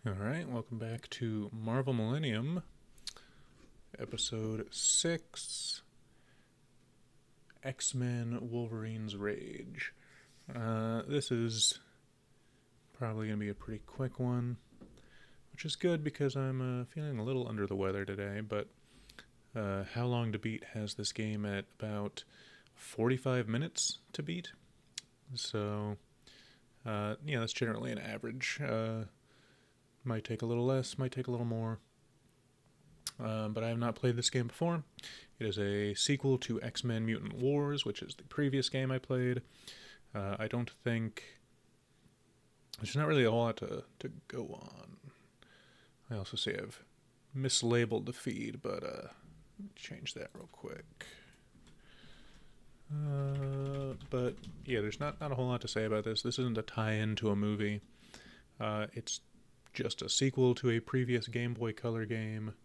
Alright, welcome back to Marvel Millennium, Episode 6, X-Men Wolverine's Rage. This is probably going to be a pretty quick one, which is good because I'm feeling a little under the weather today, but How Long to Beat has this game at about 45 minutes to beat, so that's generally an average. Might take a little less, might take a little more. But I have not played this game before. It is a sequel to X-Men Mutant Wars, which is the previous game I played. I don't think... There's not really a whole lot to go on. I also say I've mislabeled the feed, but let me change that real quick. But yeah, there's not a whole lot to say about this. This isn't a tie-in to a movie. It's just a sequel to a previous Game Boy Color game.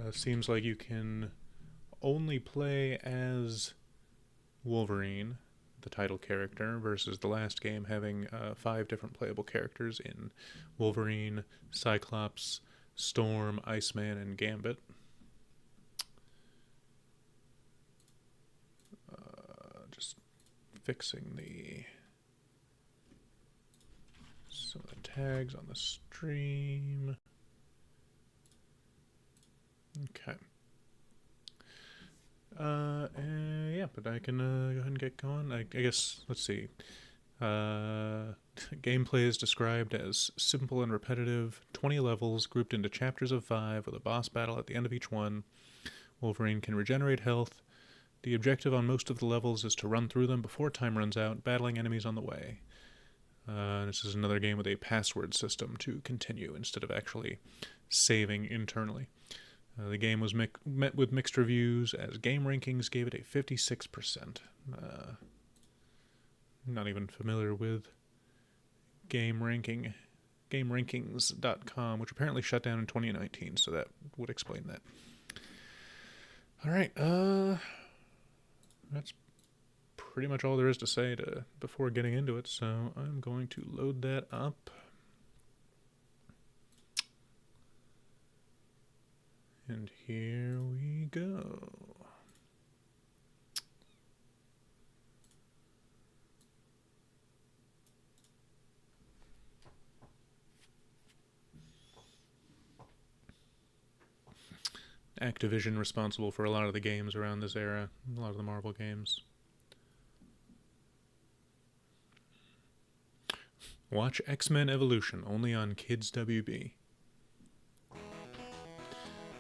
Seems like you can only play as Wolverine, the title character, versus the last game having 5 different playable characters in Wolverine, Cyclops, Storm, Iceman, and Gambit. Just fixing some of the tags on the stream. Okay. Yeah, but I can go ahead and get going. I guess, let's see. Gameplay is described as simple and repetitive, 20 levels grouped into chapters of 5 with a boss battle at the end of each one. Wolverine can regenerate health. The objective on most of the levels is to run through them before time runs out, battling enemies on the way. This is another game with a password system to continue instead of actually saving internally. The game was met with mixed reviews, as Game Rankings gave it a 56%. Not even familiar with GameRankings.com, which apparently shut down in 2019, so that would explain that. Alright, that's pretty much all there is to say before getting into it, so I'm going to load that up. And here we go. Activision responsible for a lot of the games around this era, a lot of the Marvel games. Watch X-Men Evolution only on Kids WB.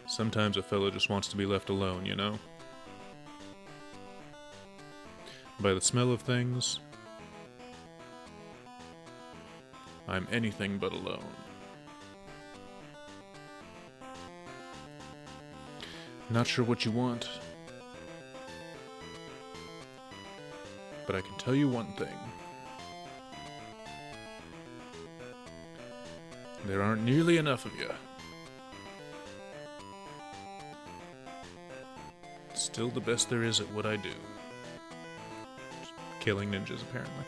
Sometimes a fella just wants to be left alone, you know? By the smell of things, I'm anything but alone. Not sure what you want, but I can tell you one thing. There aren't nearly enough of you. Still the best there is at what I do. Just killing ninjas, apparently.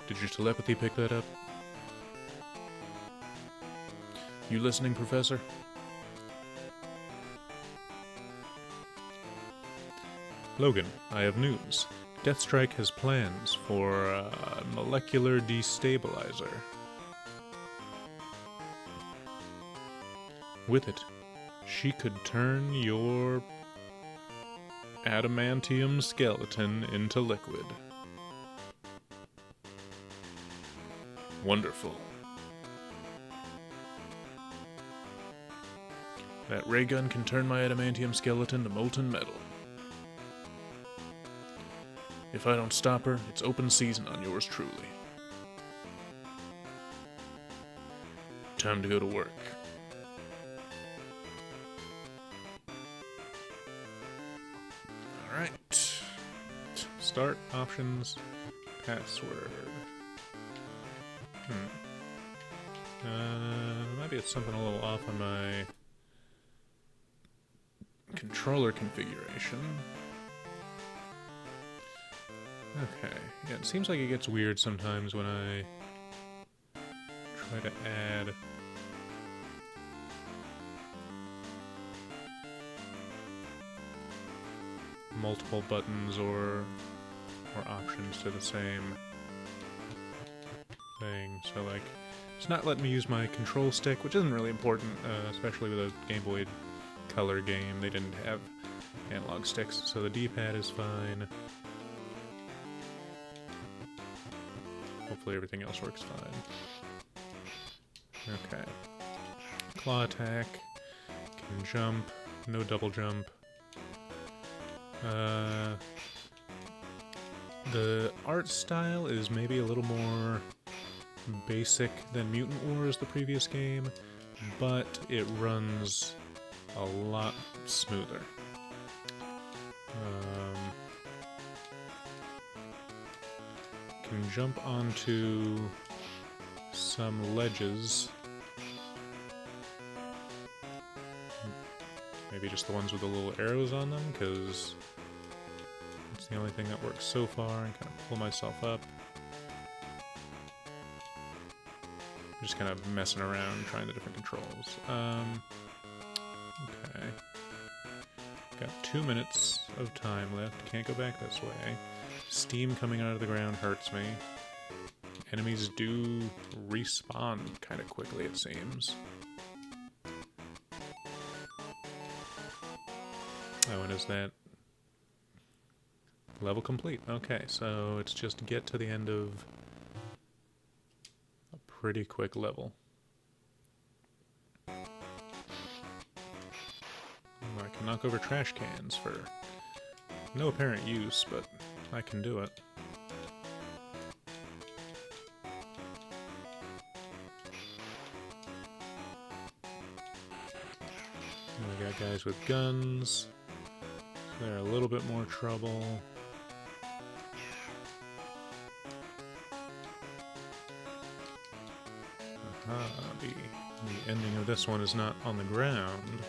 Did your telepathy pick that up? You listening, Professor? Logan, I have news. Deathstrike has plans for a molecular destabilizer. With it, she could turn your adamantium skeleton into liquid. Wonderful. That ray gun can turn my adamantium skeleton to molten metal. If I don't stop her, it's open season on yours truly. Time to go to work. Alright. Start, options, password. Maybe it's something a little off on my controller configuration. Okay, yeah, it seems like it gets weird sometimes when I try to add multiple buttons or options to the same thing. So like, it's not letting me use my control stick, which isn't really important, especially with a Game Boy Color game. They didn't have analog sticks, so the D-pad is fine. Hopefully everything else works fine. Okay. Claw attack. Can jump. No double jump. The art style is maybe a little more basic than Mutant Wars, the previous game, but it runs a lot smoother. Can jump onto some ledges. Maybe just the ones with the little arrows on them, because it's the only thing that works so far, and kind of pull myself up. Just kind of messing around, trying the different controls. Okay. Got 2 minutes of time left. Can't go back this way. Steam coming out of the ground hurts me. Enemies do respawn kind of quickly, it seems. Oh, and is that level complete? Okay, so it's just get to the end of a pretty quick level. I can knock over trash cans for no apparent use, but I can do it. And we got guys with guns. They're a little bit more trouble. The ending of this one is not on the ground.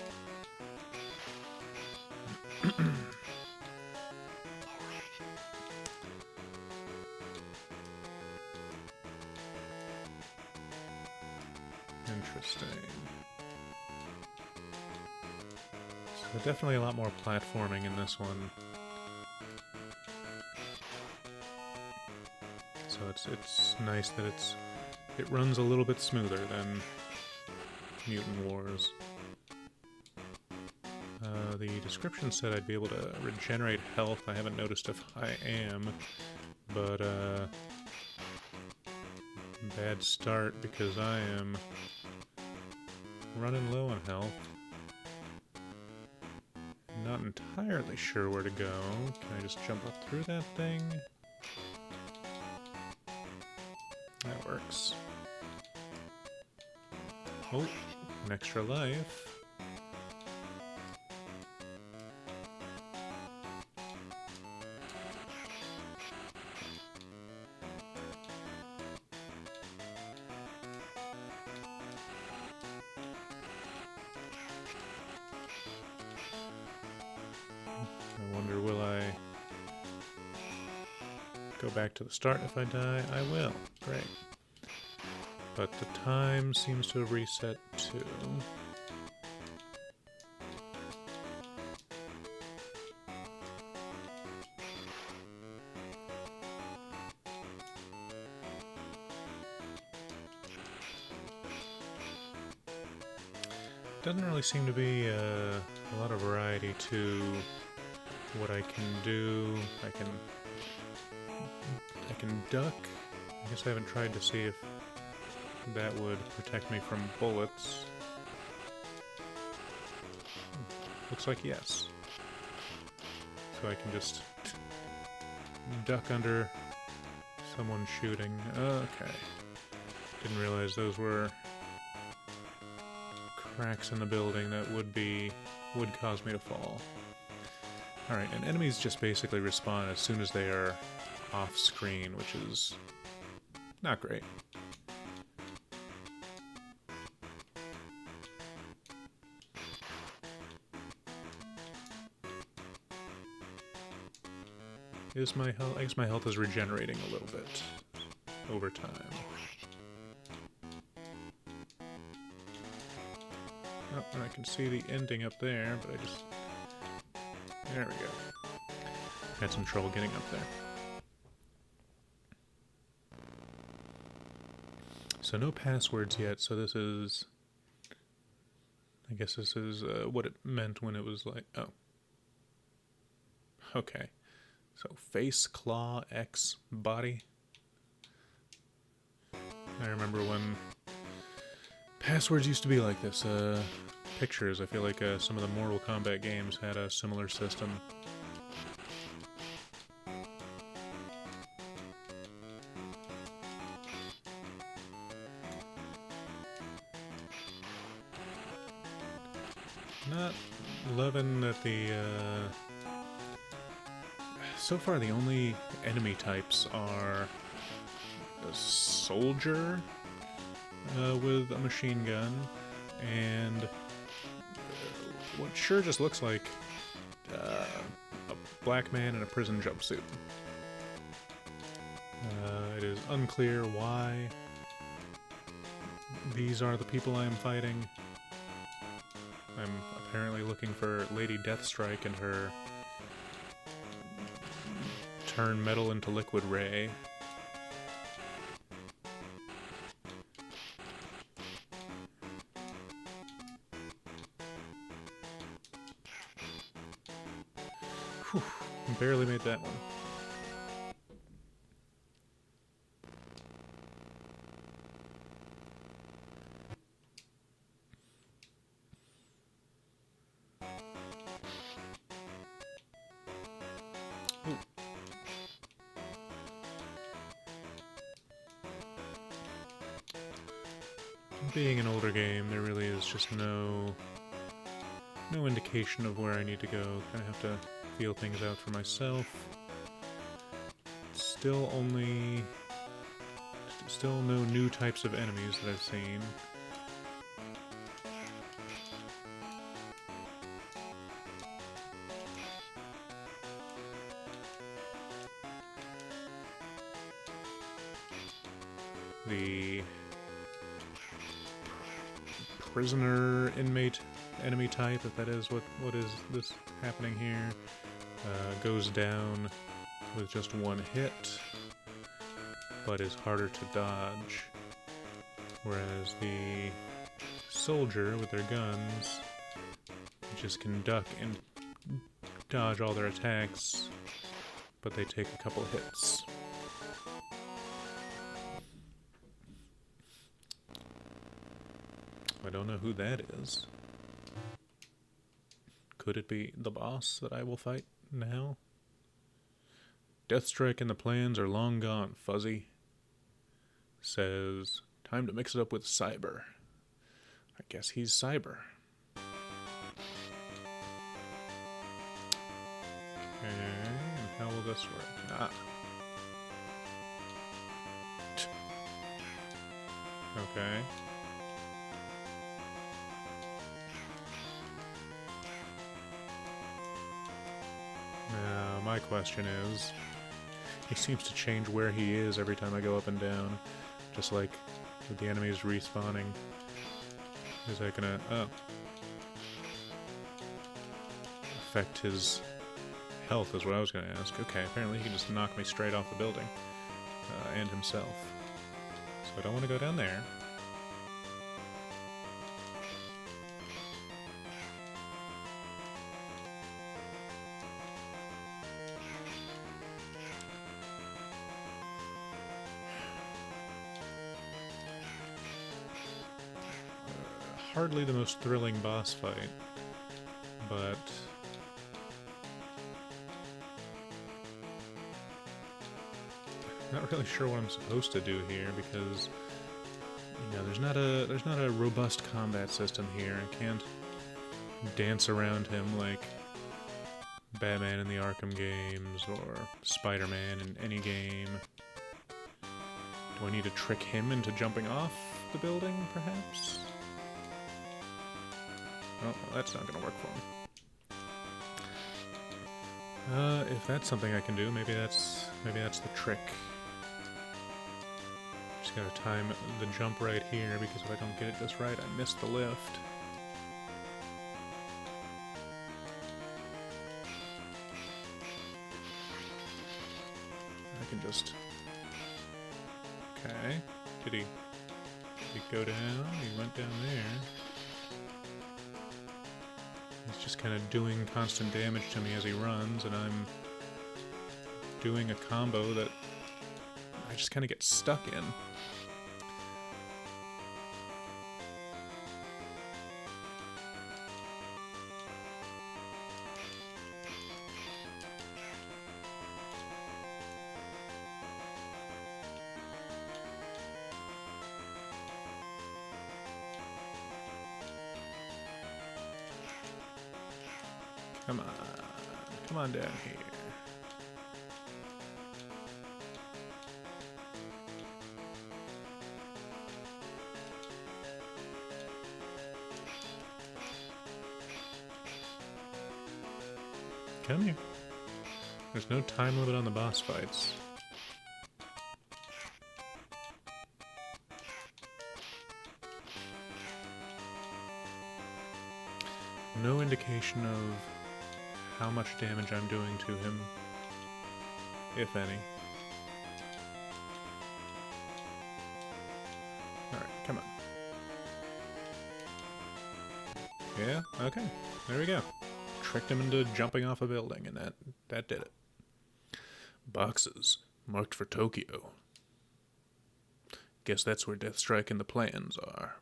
Interesting. So definitely a lot more platforming in this one. So it's nice that it runs a little bit smoother than Mutant Wars. The description said I'd be able to regenerate health. I haven't noticed if I am, but bad start because I am running low on health. Not entirely sure where to go. Can I just jump up through that thing? That works. Oh, an extra life. I wonder, will I go back to the start if I die? I will. Great. But the time seems to have reset too. Doesn't really seem to be a lot of variety to what I can do. I can duck. I guess I haven't tried to see if that would protect me from bullets. Looks like yes. So I can just duck under someone shooting. Okay. Didn't realize those were cracks in the building that would cause me to fall. Alright, and enemies just basically respawn as soon as they are off screen, which is not great. Is my health? I guess my health is regenerating a little bit over time. Oh, and I can see the ending up there, but I just... There we go. Had some trouble getting up there. So no passwords yet, so this is... I guess this is what it meant when it was like... Oh. Okay. So face, claw, X, body. I remember when passwords used to be like this. Pictures, I feel like some of the Mortal Kombat games had a similar system. Not loving that the... So far, the only enemy types are a soldier with a machine gun and what sure just looks like a black man in a prison jumpsuit. It is unclear why these are the people I am fighting. I'm apparently looking for Lady Deathstrike and her turn metal into liquid ray. Whew, barely made that one. Ooh. Being an older game, there really is just no indication of where I need to go. Kind of have to feel things out for myself. Still no new types of enemies that I've seen. The prisoner inmate enemy type, if that is what is this happening here, goes down with just one hit, but is harder to dodge. Whereas the soldier with their guns just can duck and dodge all their attacks, but they take a couple hits. I don't know who that is. Could it be the boss that I will fight now? Deathstrike and the plans are long gone, Fuzzy. Says, time to mix it up with Cyber. I guess he's Cyber. Okay, and how will this work? Ah. Okay. Now, my question is, he seems to change where he is every time I go up and down, just like with the enemies respawning. Is that gonna, affect his health is what I was gonna ask. Okay, apparently he can just knock me straight off the building, and himself. So I don't want to go down there. Hardly the most thrilling boss fight, but not really sure what I'm supposed to do here because you know there's not a robust combat system here. I can't dance around him like Batman in the Arkham games or Spider-Man in any game. Do I need to trick him into jumping off the building, perhaps? Oh, well, that's not going to work for him. If that's something I can do, maybe that's the trick. Just gotta time the jump right here, because if I don't get it just right, I miss the lift. I can just... Okay. Did he go down? He went down there. He's just kind of doing constant damage to me as he runs, and I'm doing a combo that I just kind of get stuck in. Come on down here. Come here. There's no time limit on the boss fights. No indication of how much damage I'm doing to him, if any. Alright, come on. Yeah? Okay. There we go. Tricked him into jumping off a building, and that did it. Boxes marked for Tokyo. Guess that's where Deathstrike and the plans are.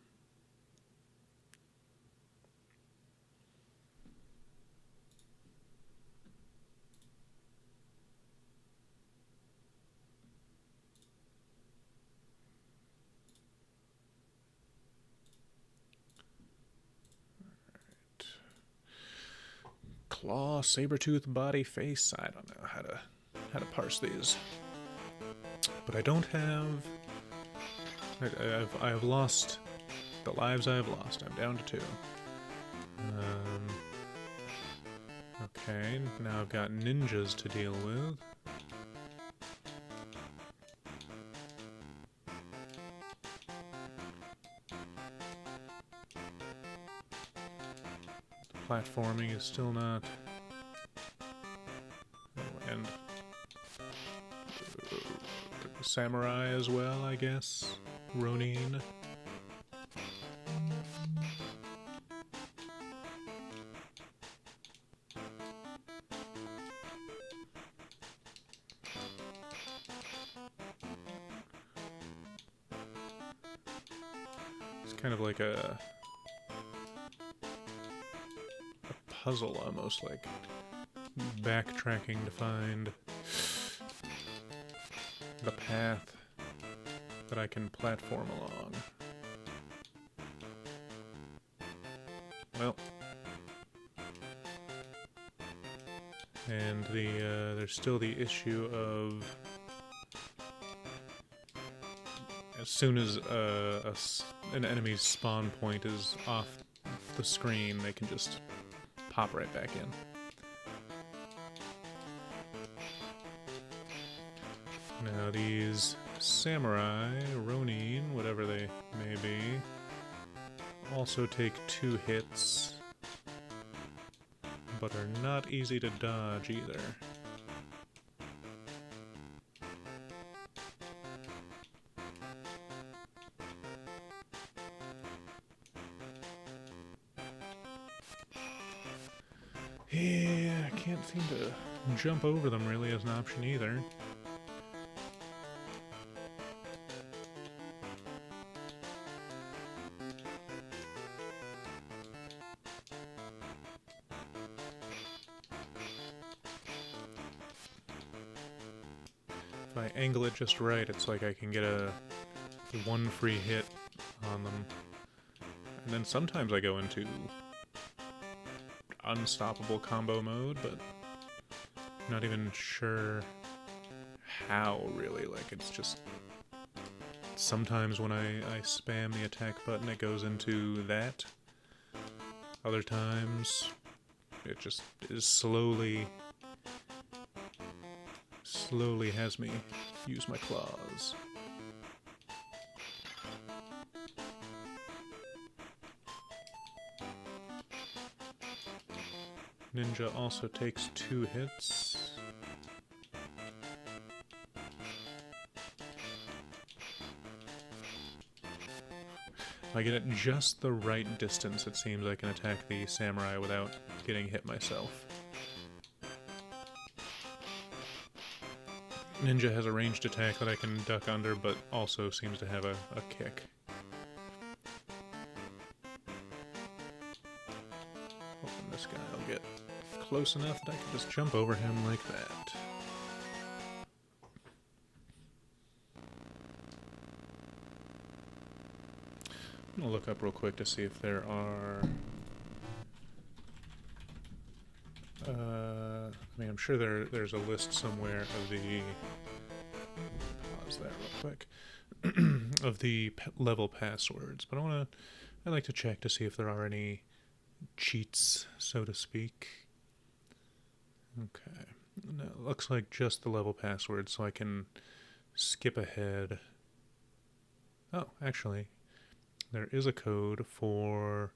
Claw, saber-tooth, body, face. I don't know how to parse these. But I don't have... I have lost the lives I have lost. I'm down to 2. Okay, now I've got ninjas to deal with. Platforming is still not... Oh, and... Samurai as well, I guess. Ronin. It's kind of like a puzzle, almost, like backtracking to find the path that I can platform along. Well, and there's still the issue of as soon as an enemy's spawn point is off the screen, they can just pop right back in. Now these samurai, ronin, whatever they may be, also take 2 hits, but are not easy to dodge either. Yeah, I can't seem to jump over them really as an option either. If I angle it just right, it's like I can get a 1 free hit on them. And then sometimes I go into unstoppable combo mode, but I'm not even sure how, really. Like, it's just... Sometimes when I spam the attack button, it goes into that. Other times, it just is slowly slowly has me use my claws. Ninja also takes 2 hits. If I get it just the right distance, it seems I can attack the samurai without getting hit myself. Ninja has a ranged attack that I can duck under, but also seems to have a kick. Hoping this guy will get close enough that I can just jump over him like that. I'm gonna look up real quick to see if there are... I mean, I'm sure there's a list somewhere of the... Pause that real quick. Of the level passwords, but I'd like to check to see if there are any cheats, so to speak. Okay. No, it looks like just the level password, so I can skip ahead. Oh, actually, there is a code for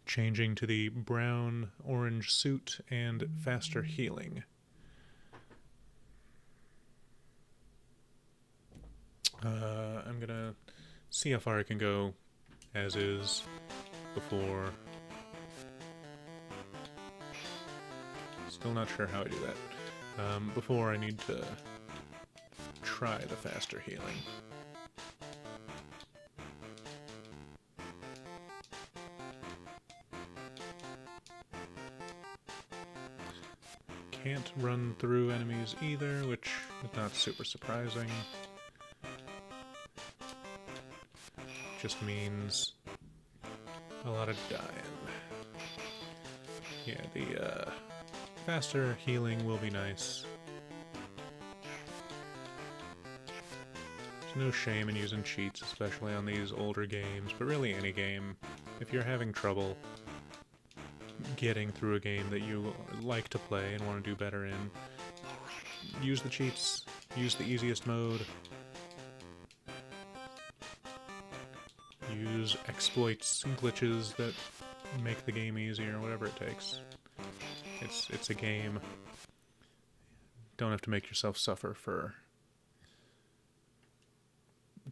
changing to the brown-orange suit and faster healing. I'm gonna see how far I can go as is before. Still not sure how I do that. Before I need to try the faster healing. Can't run through enemies either, which is not super surprising. Just means a lot of dying. Yeah, the faster healing will be nice. There's no shame in using cheats, especially on these older games, but really any game. If you're having trouble getting through a game that you like to play and want to do better in, use the cheats, use the easiest mode, use exploits and glitches that make the game easier, whatever it takes. It's a game. Don't have to make yourself suffer for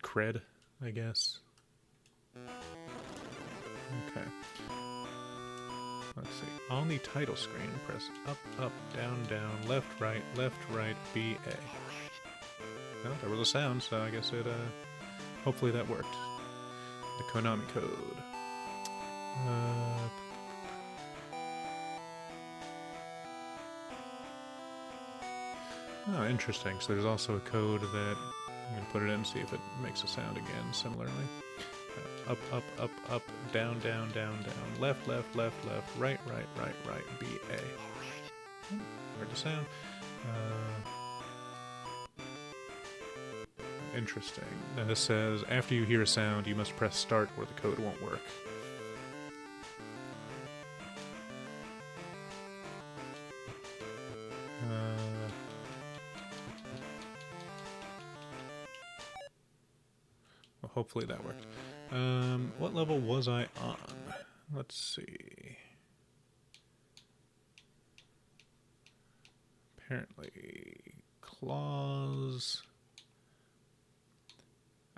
cred, I guess. Okay. Let's see. On the title screen, press up, up, down, down, left, right, BA. Well, there was a sound, so I guess it, hopefully that worked. The Konami code. Oh, interesting. So there's also a code that I'm going to put it in and see if it makes a sound again, similarly. Up, up, up, up, down, down, down, down, left, left, left, left, right, BA. Heard the sound. Interesting. Now this says, after you hear a sound, you must press start or the code won't work. Well, hopefully that worked. What level was I on? Let's see. Apparently, claws.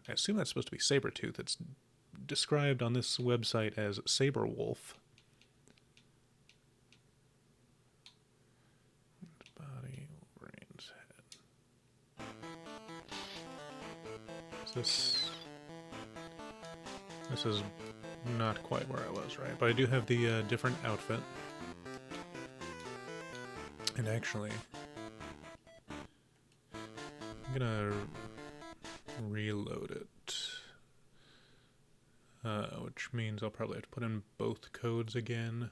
I assume that's supposed to be Sabretooth. It's described on this website as Saberwolf. Body, Wolverine's head. Is this... This is not quite where I was, right? But I do have the different outfit. And actually, I'm gonna reload it. Which means I'll probably have to put in both codes again.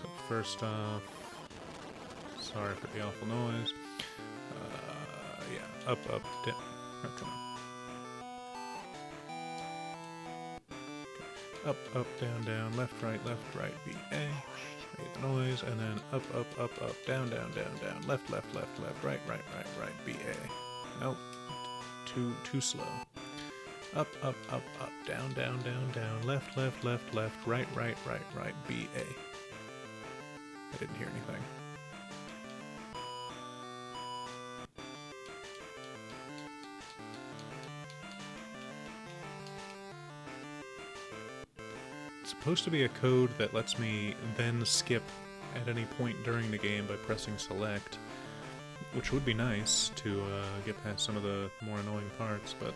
So first off, sorry for the awful noise. Yeah, up, up, down. Oh, come up, up, down, down, left, right, B, A. Make the noise, and then up, down, down, down, down, left, left, right, B, A. Nope, too slow. Up, down, down, down, down, left, right, B, A. I didn't hear anything. It's supposed to be a code that lets me then skip at any point during the game by pressing select, which would be nice to get past some of the more annoying parts, but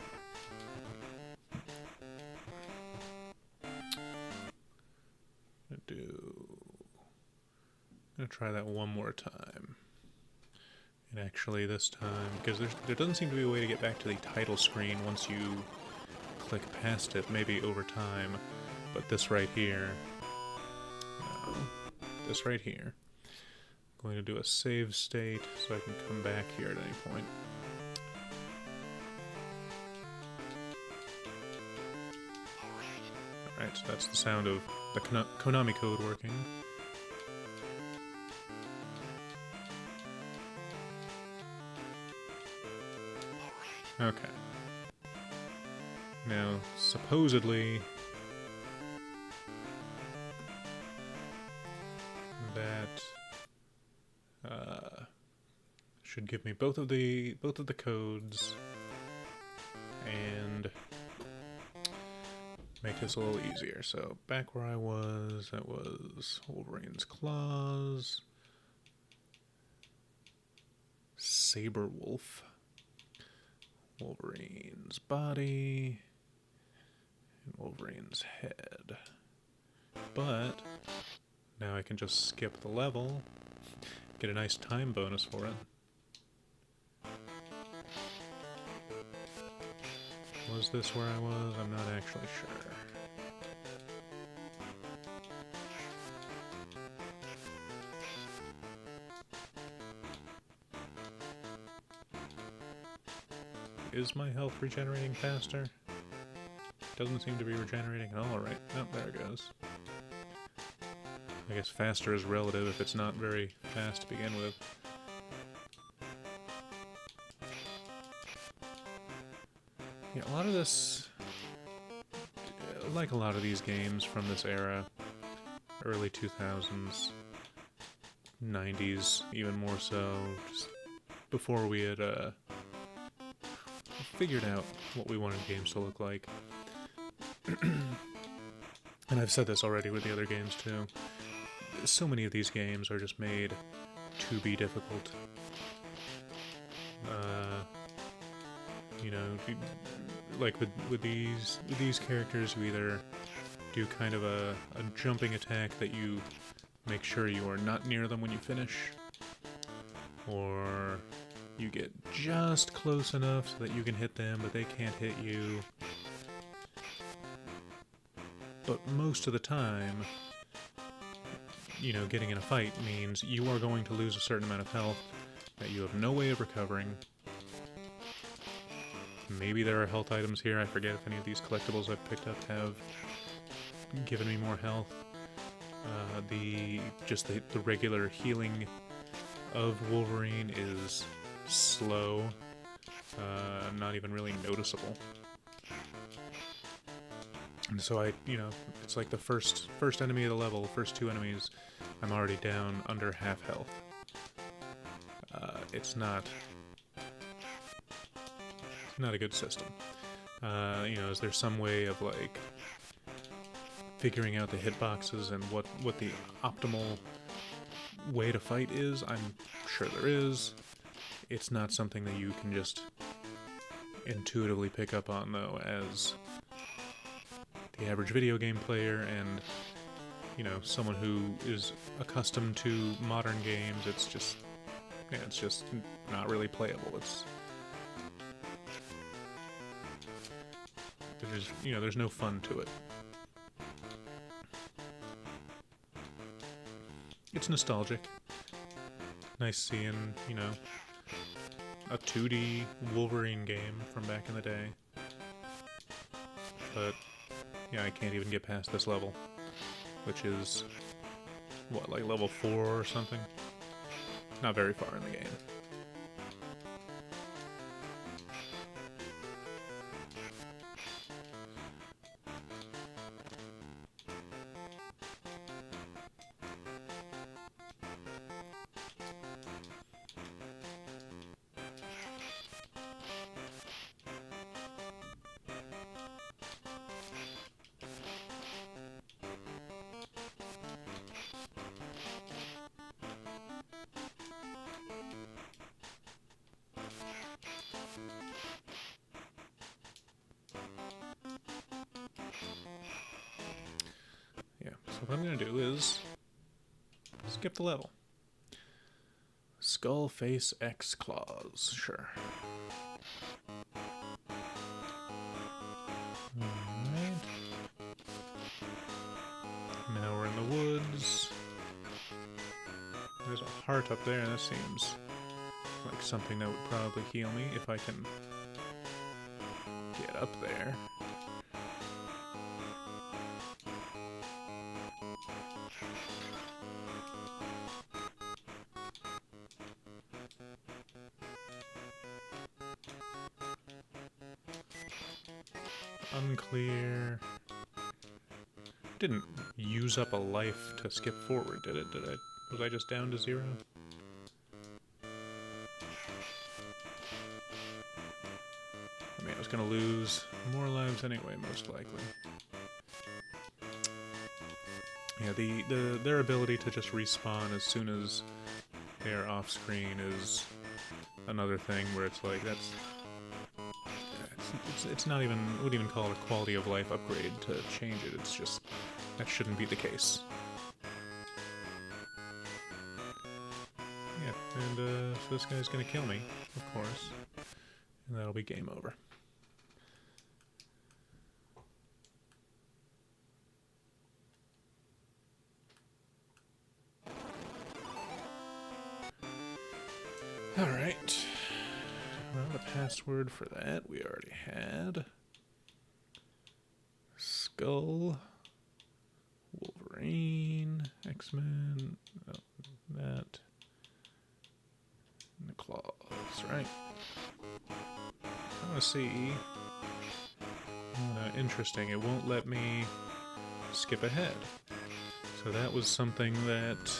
I'm gonna try that one more time. And actually this time, because there doesn't seem to be a way to get back to the title screen once you click past it, maybe over time, but this right here, this right here, I'm going to do a save state so I can come back here at any point. Alright, so that's the sound of the Konami code working. Okay. Now, supposedly, that should give me both of the codes and make this a little easier. So back where I was, that was Wolverine's claws, Saber Wolf, Wolverine's body, and Wolverine's head. But now I can just skip the level, get a nice time bonus for it. Was this where I was? I'm not actually sure. Is my health regenerating faster? Doesn't seem to be regenerating at all, right? Oh, there it goes. I guess faster is relative if it's not very fast to begin with. Yeah, a lot of this, like a lot of these games from this era, early 2000s, 90s, even more so, just before we had figured out what we wanted games to look like. And I've said this already with the other games too. So many of these games are just made to be difficult. You know, like with these characters, you either do kind of a jumping attack that you make sure you are not near them when you finish, or you get just close enough so that you can hit them, but they can't hit you. But most of the time, you know, getting in a fight means you are going to lose a certain amount of health that you have no way of recovering. Maybe there are health items here. I forget if any of these collectibles I've picked up have given me more health. The regular healing of Wolverine is slow, not even really noticeable. And so it's like the first enemy of the level, first two enemies, I'm already down under half health. It's not a good system. Is there some way of like figuring out the hitboxes and what the optimal way to fight is? I'm sure there is. It's not something that you can just intuitively pick up on, though, as the average video game player and, someone who is accustomed to modern games. It's just not really playable. There's no fun to it. It's nostalgic. Nice seeing, a 2D Wolverine game from back in the day. But, Yeah, I can't even get past this level, which is, what, like level 4 or something? Not very far in the game. Yeah, so what I'm going to do is skip the level. Skull face X claws, sure. Alright. Now we're in the woods. There's a heart up there, and that seems like something that would probably heal me if I can get up there. Unclear. Didn't use up a life to skip forward, did it? Was I just down to 0? I mean, I was gonna lose more lives anyway, most likely. Yeah, their ability to just respawn as soon as they're off screen is another thing where it's like it's not even, I wouldn't even call it a quality of life upgrade to change it. It's just, that shouldn't be the case. Yeah, and so this guy's gonna kill me, of course, and that'll be game over. Alright. Well, the password for that we already had. Skull. Wolverine. X-Men. Oh, that. And the claws, right? I want to see. Interesting. It won't let me skip ahead. So that was something that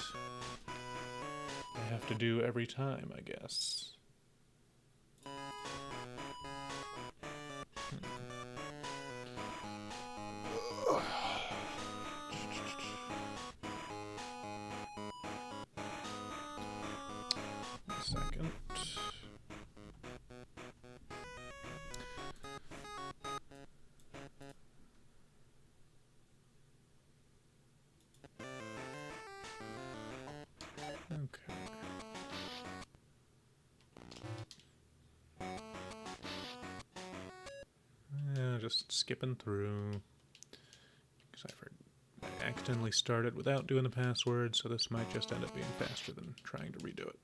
I have to do every time, I guess. Second. Okay. Yeah, just skipping through. Because I accidentally started without doing the password, so this might just end up being faster than trying to redo it.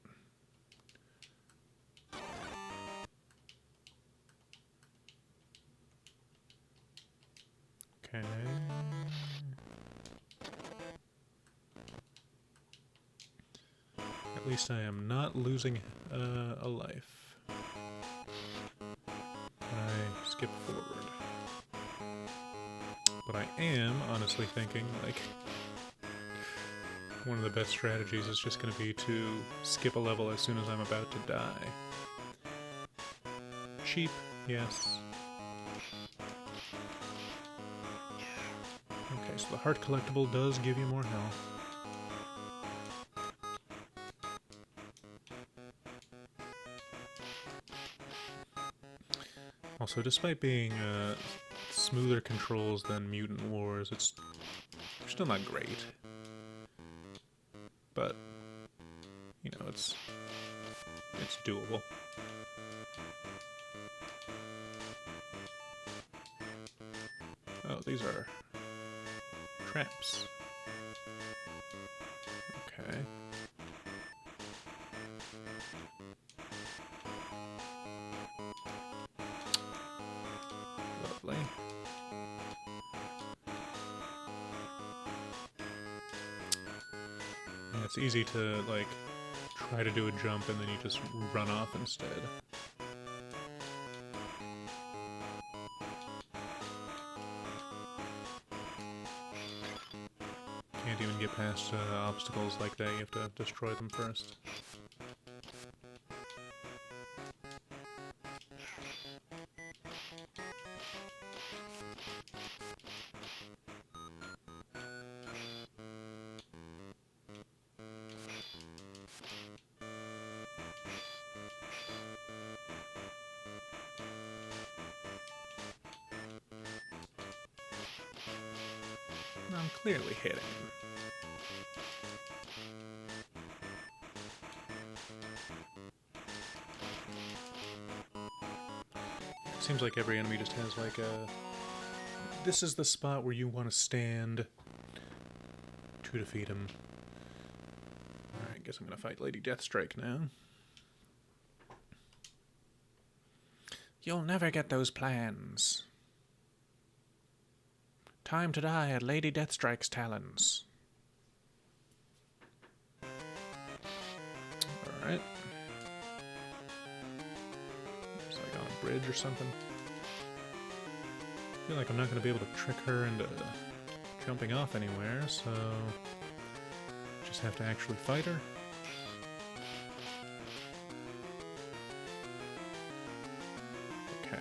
Okay. At least I am not losing a life. I skip forward. But I am honestly thinking, like, one of the best strategies is just going to be to skip a level as soon as I'm about to die. Cheap, yes. Okay, so the heart collectible does give you more health. Also, despite being smoother controls than Mutant Wars, they're still not great. But, you know, it's doable. Oh, these are traps. Okay. Lovely. it's easy to, like, try to do a jump and then you just run off instead. Can't even get past obstacles like that, you have to destroy them first. I'm clearly hitting. It seems like every enemy just has like a... This is the spot where you want to stand to defeat him. Alright, guess I'm gonna fight Lady Deathstrike now. You'll never get those plans. Time to die at Lady Deathstrike's talons. Alright. It's like on a bridge or something. I feel like I'm not going to be able to trick her into jumping off anywhere, so... just have to actually fight her. Okay.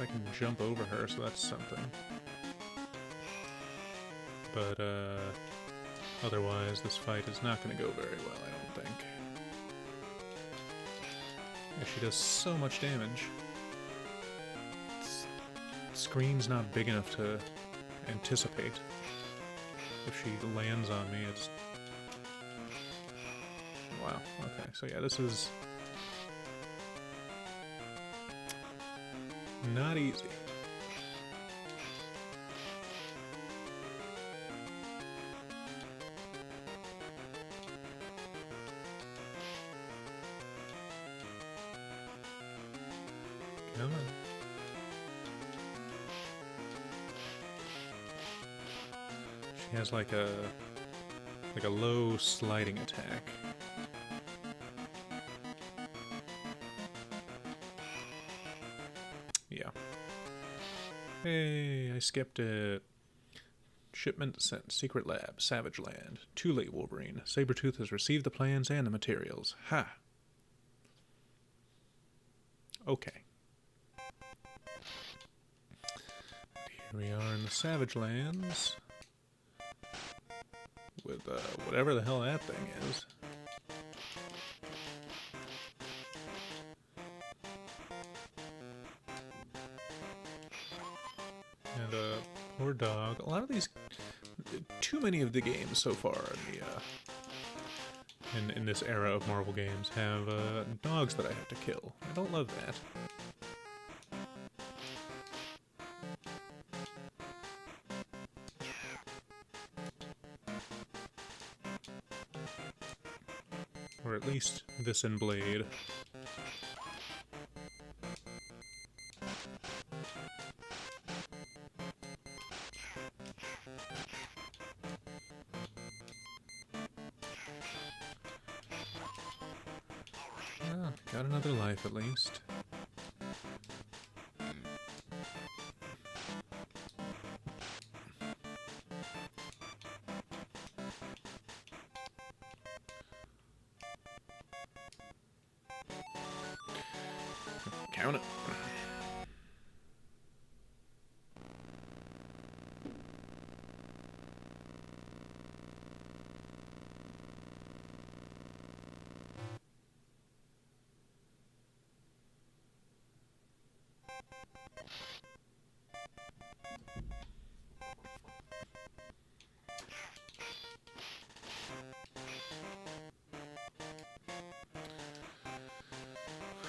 I can jump over her, so that's something. But, otherwise, this fight is not going to go very well, I don't think. Yeah, she does so much damage. The screen's not big enough to anticipate. If she lands on me, it's... Wow, okay, so yeah, this is... not easy. Come on. She has like a low sliding attack. Yeah. Hey, I skipped it. Shipment sent. Secret lab. Savage Land. Too late, Wolverine. Sabretooth has received the plans and the materials. Ha! Okay. Here we are in the Savage Lands. With, whatever the hell that thing is. And poor dog. A lot of these, too many of the games so far in the in this era of Marvel games have dogs that I have to kill. I don't love that. Or at least this in Blade. Got another life at least. Count it.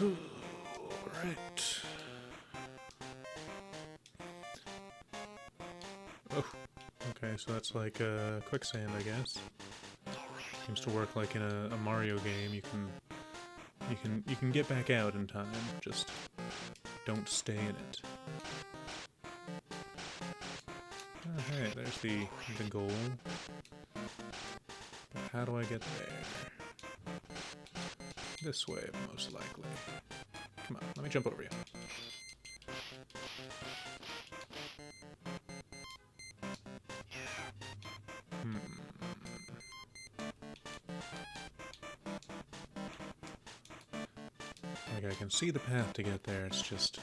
Alright. Oh, okay, so that's like quicksand, I guess. Seems to work like in a Mario game. You can You can get back out in time, just don't stay in it. Oh, hey, there's the goal. But how do I get there? This way, most likely. Come on, let me jump over you. Like, I can see the path to get there, it's just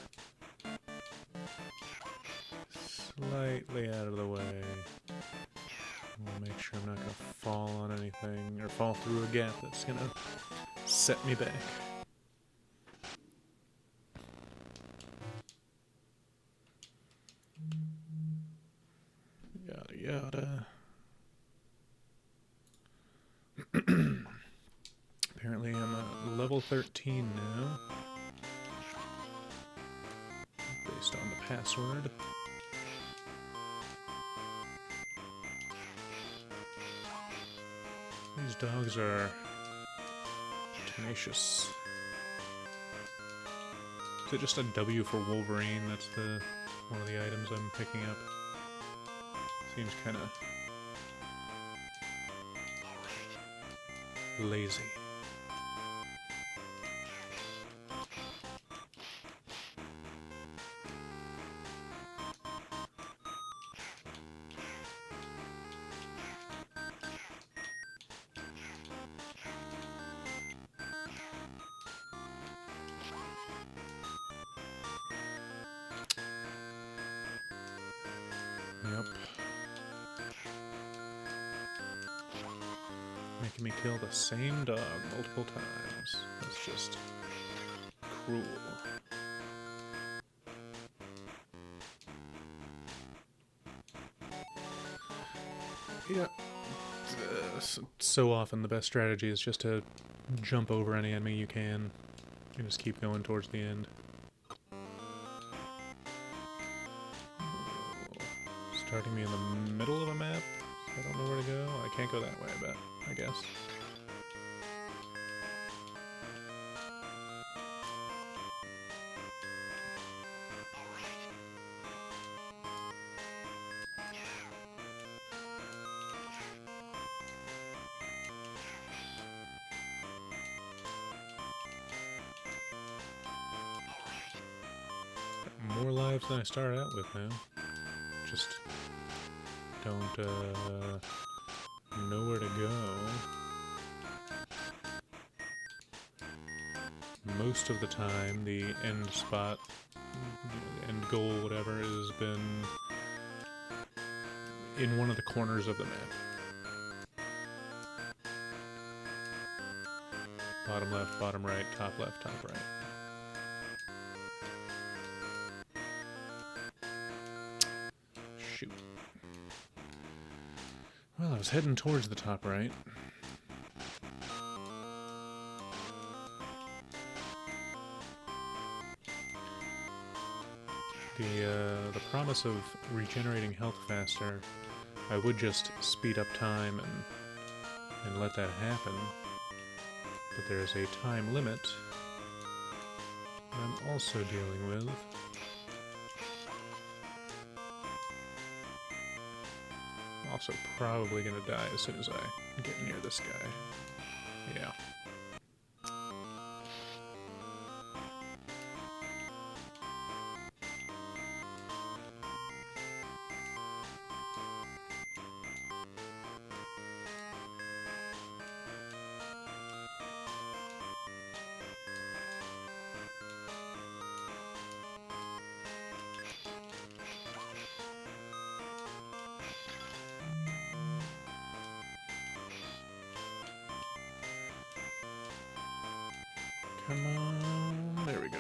slightly out of the way. I'll make sure I'm not gonna fall on anything, or fall through a gap that's gonna set me back. Yada yada. Apparently I'm at level 13 now. Based on the password. These dogs are tenacious. Is it just a W for Wolverine? That's one of the items I'm picking up. Seems kind of lazy. Yep. Making me kill the same dog multiple times. That's just cruel. Yeah. So often the best strategy is just to jump over any enemy you can and just keep going towards the end. Starting me in the middle of a map, so I don't know where to go. I can't go that way, but I guess. More lives than I started out with now. Just don't know where to go. Most of the time, the end spot, end goal, whatever, has been in one of the corners of the map. Bottom left, bottom right, top left, top right. Shoot. Well, I was heading towards the top right. The promise of regenerating health faster, I would just speed up time and let that happen, but there's a time limit that I'm also dealing with. I'm also probably gonna die as soon as I get near this guy. Yeah. Come on, there we go.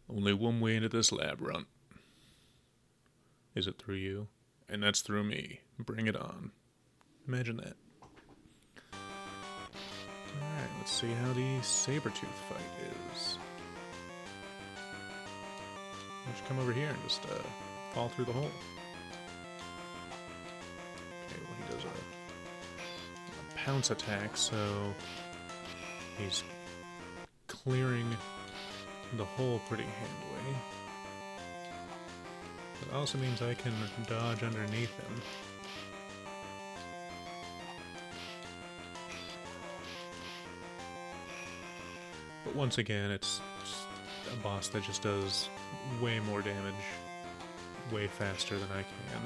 Only one way into this lab run. Is it through you? And that's through me. Bring it on. Imagine that. Alright, Let's see how the Sabretooth fight is. I should come over here and just fall through the hole. Okay, well he does a pounce attack, so he's clearing the hole pretty handily. It also means I can dodge underneath him. But once again, it's a boss that just does way more damage, way faster than I can.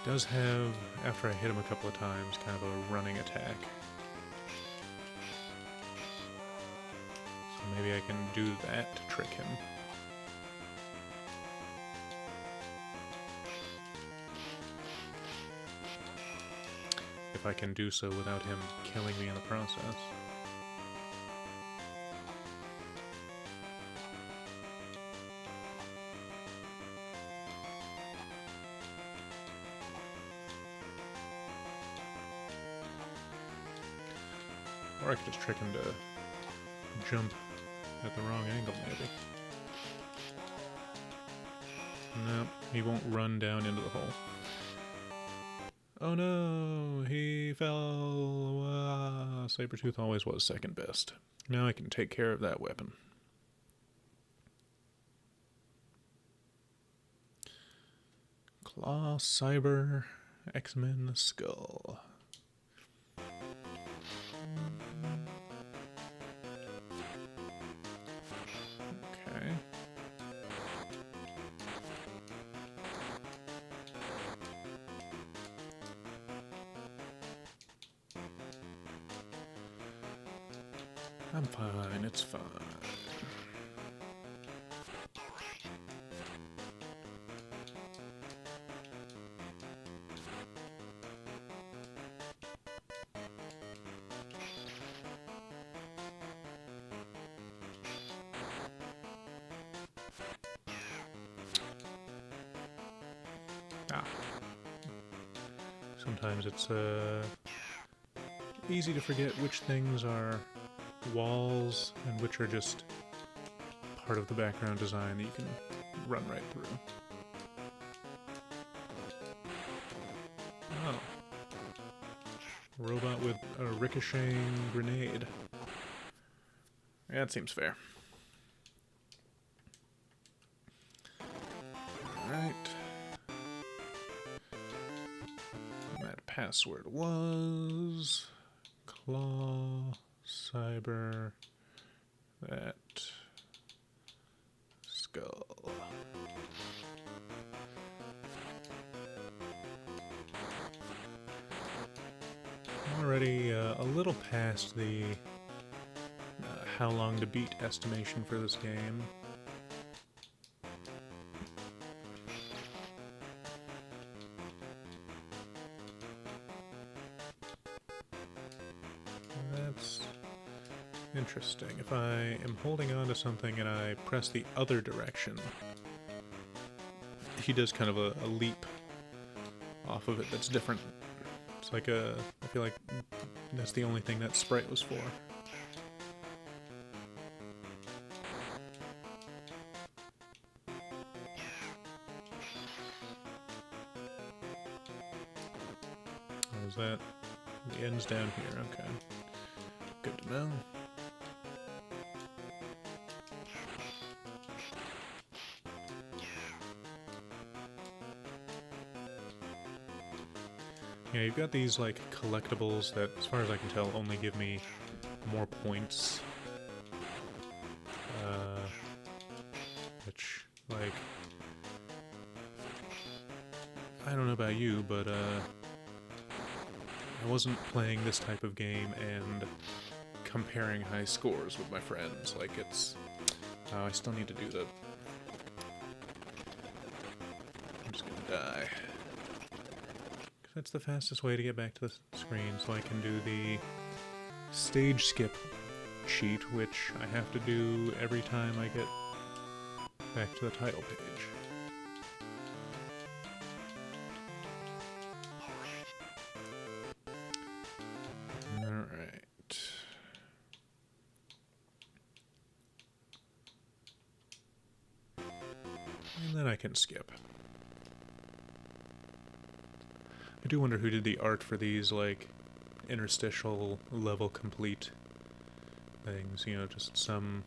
Does have, after I hit him a couple of times, kind of a running attack. So maybe I can do that to trick him. If I can do so without him killing me in the process. Or I could just trick him to jump at the wrong angle, maybe. Nope, he won't run down into the hole. Oh no, he fell. Sabretooth always was second best. Now I can take care of that weapon. Claw, Cyber, X-Men, Skull. I'm fine, it's fine. Sometimes it's easy to forget which things are walls and which are just part of the background design that you can run right through. Oh. Robot with a ricocheting grenade. Yeah, that seems fair. Alright. That password was Claw, Cyber, that Skull. Already a little past the how long to beat estimation for this game. That's interesting. If I am holding on to something and I press the other direction, he does kind of a leap off of it that's different. It's like I feel like that's the only thing that sprite was for. Oh, is that? The end's down here, okay. Good to know. Yeah, you've got these, like, collectibles that, as far as I can tell, only give me more points. Which, like... I don't know about you, but, I wasn't playing this type of game and comparing high scores with my friends. Like, it's... I still need to do the... I'm just gonna die. that's the fastest way to get back to the screen, so I can do the stage skip cheat, which I have to do every time I get back to the title page. Alright. And then I can skip. I do wonder who did the art for these, like, interstitial level complete things, you know, just some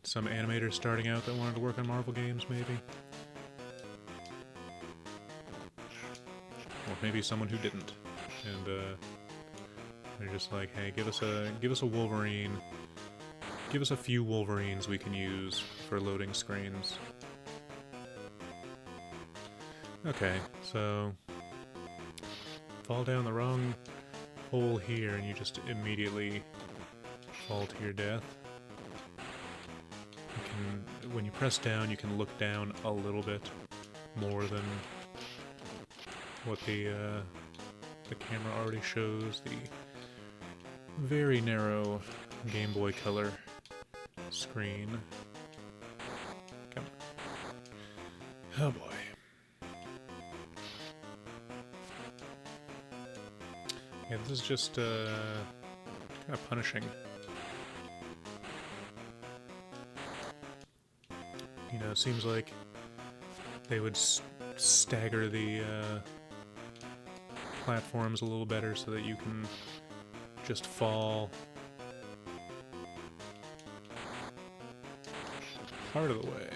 animators starting out that wanted to work on Marvel games, maybe. Or maybe someone who didn't. And they're just like, hey, give us a Wolverine. Give us a few Wolverines we can use for loading screens. Okay, so fall down the wrong hole here and you just immediately fall to your death. You can, when you press down, you can look down a little bit more than what the camera already shows. The very narrow Game Boy Color screen. Come on. Oh boy. Yeah, this is just kind of punishing. You know, it seems like they would stagger the platforms a little better so that you can just fall part of the way.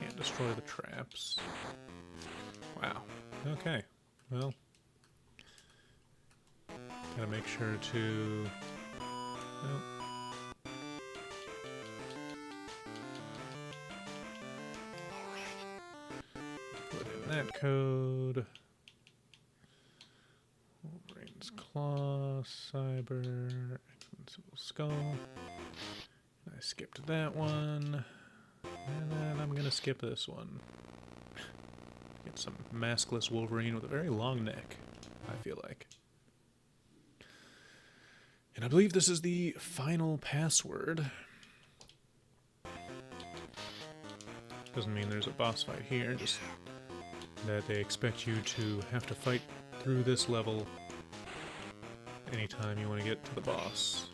Can't destroy the traps. Wow. Okay. Well, gotta make sure to... Nope. Put in that code. Wolverine's Claw, Cyber, Expensible Skull. I skipped that one. And then I'm gonna skip this one. Get some maskless Wolverine with a very long neck, I feel like. And I believe this is the final password. Doesn't mean there's a boss fight here, just that they expect you to have to fight through this level anytime you want to get to the boss.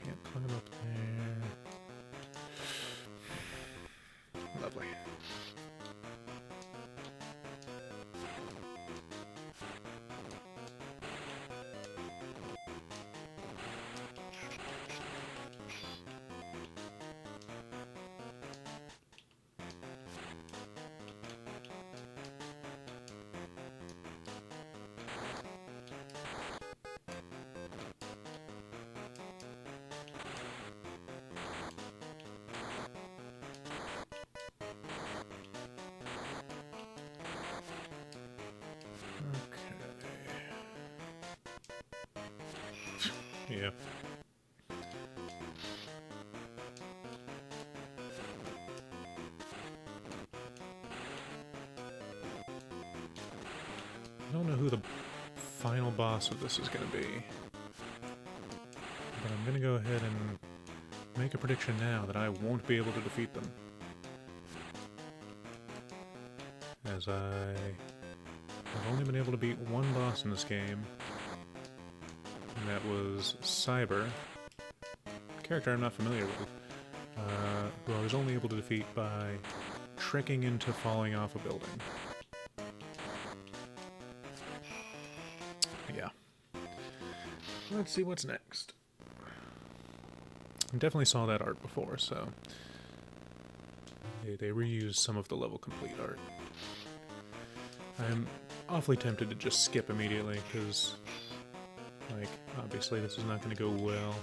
Can't climb up there. Lovely. Yeah. I don't know who the final boss of this is going to be, but I'm going to go ahead and make a prediction now that I won't be able to defeat them, as I've only been able to beat one boss in this game. And that was Cyber, a character I'm not familiar with, who I was only able to defeat by tricking into falling off a building. Yeah. Let's see what's next. I definitely saw that art before, so they reused some of the level complete art. I'm awfully tempted to just skip immediately, because like, obviously this is not going to go well.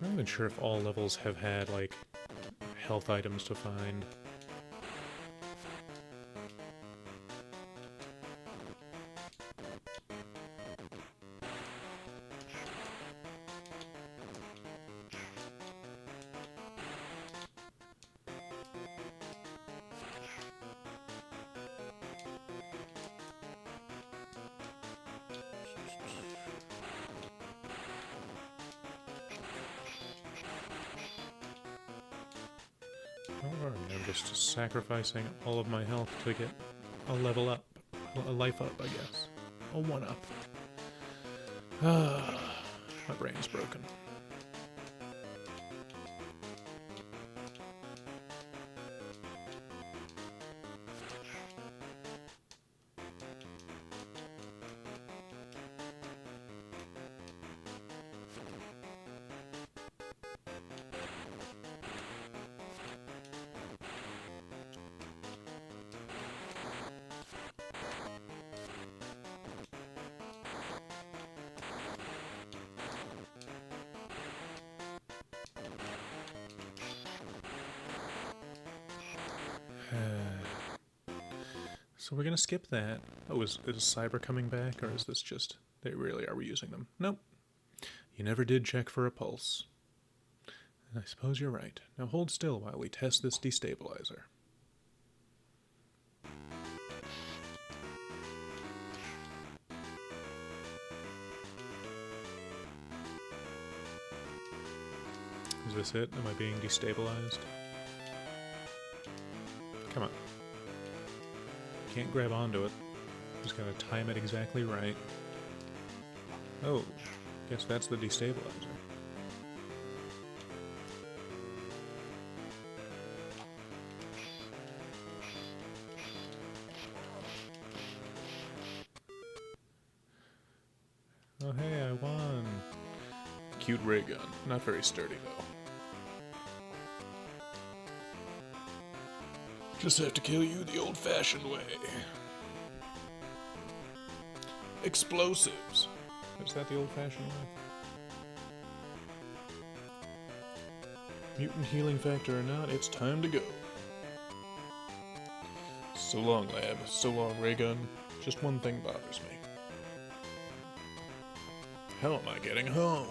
I'm not even sure if all levels have had, like, health items to find. I'm just sacrificing all of my health to get a level up. A life up, I guess. A 1-up. My brain's broken. So we're gonna skip that. Oh, is Cyber coming back, or is this just they really are reusing them? Nope. You never did check for a pulse. I suppose you're right. Now hold still while we test this destabilizer. Is this it? Am I being destabilized? Come on. Can't grab onto it. Just gotta time it exactly right. Oh, guess that's the destabilizer. Oh hey, I won! Cute ray gun. Not very sturdy though. Just have to kill you the old-fashioned way. Explosives. Is that the old-fashioned way? Mutant healing factor or not, it's time to go. So long, lab. So long, raygun. Just one thing bothers me. How am I getting home?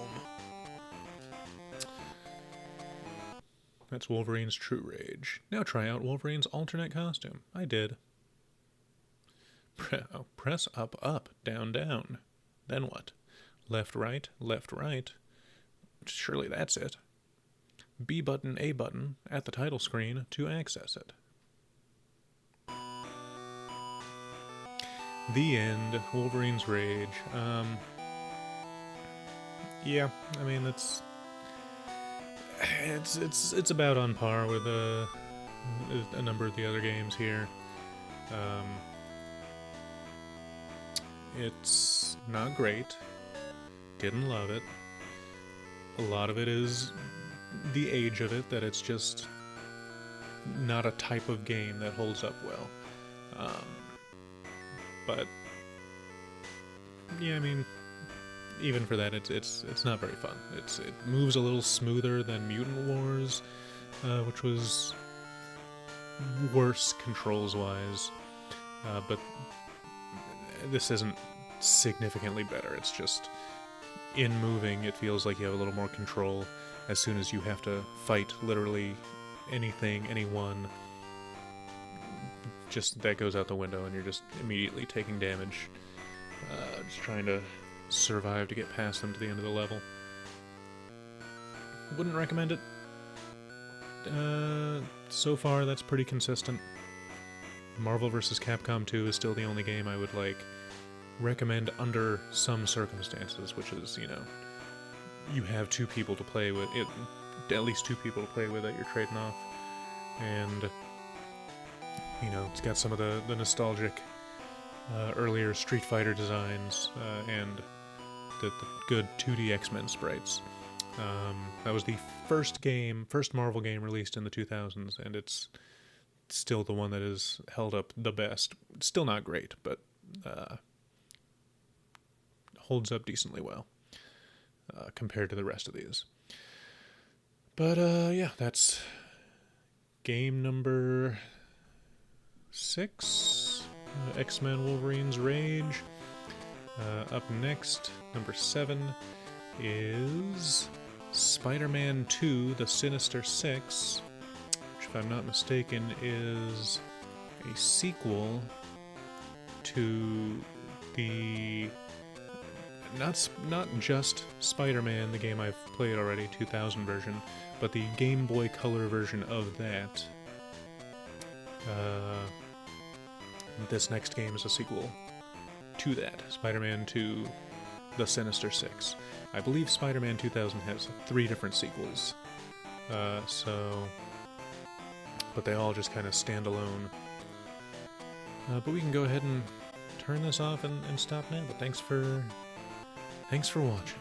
That's Wolverine's true rage. Now try out Wolverine's alternate costume. I did. Press up, up, down, down. Then what? Left, right, left, right. Surely that's it. B button, A button at the title screen to access it. The end. Wolverine's rage. Yeah, I mean it's about on par with a number of the other games here. It's not great. Didn't love it. A lot of it is the age of it, that it's just not a type of game that holds up well. But yeah, I mean, even for that, it's not very fun. It moves a little smoother than Mutant Wars, which was worse controls-wise, but this isn't significantly better. It's just, in moving, it feels like you have a little more control. As soon as you have to fight literally anything, anyone, just that goes out the window and you're just immediately taking damage, just trying to survive to get past them to the end of the level. Wouldn't recommend it. So far, that's pretty consistent. Marvel vs. Capcom 2 is still the only game I would, recommend under some circumstances, which is, you have two people to play with, at least two people to play with that you're trading off, and, it's got some of the nostalgic earlier Street Fighter designs, and the good 2D X-Men sprites. That was the first Marvel game released in the 2000s, and it's still the one that is held up the best. It's still not great, but holds up decently well compared to the rest of these. But yeah, that's game number 6, X-Men Wolverine's Rage. Up next, number 7, is Spider-Man 2, The Sinister Six, which, if I'm not mistaken, is a sequel to the not just Spider-Man, the game I've played already, 2000 version, but the Game Boy Color version of that. This next game is a sequel to that, Spider-Man 2, The Sinister Six. I believe Spider-Man 2000 has 3 different sequels, but they all just kind of stand alone. But we can go ahead and turn this off and stop now. But thanks for watching.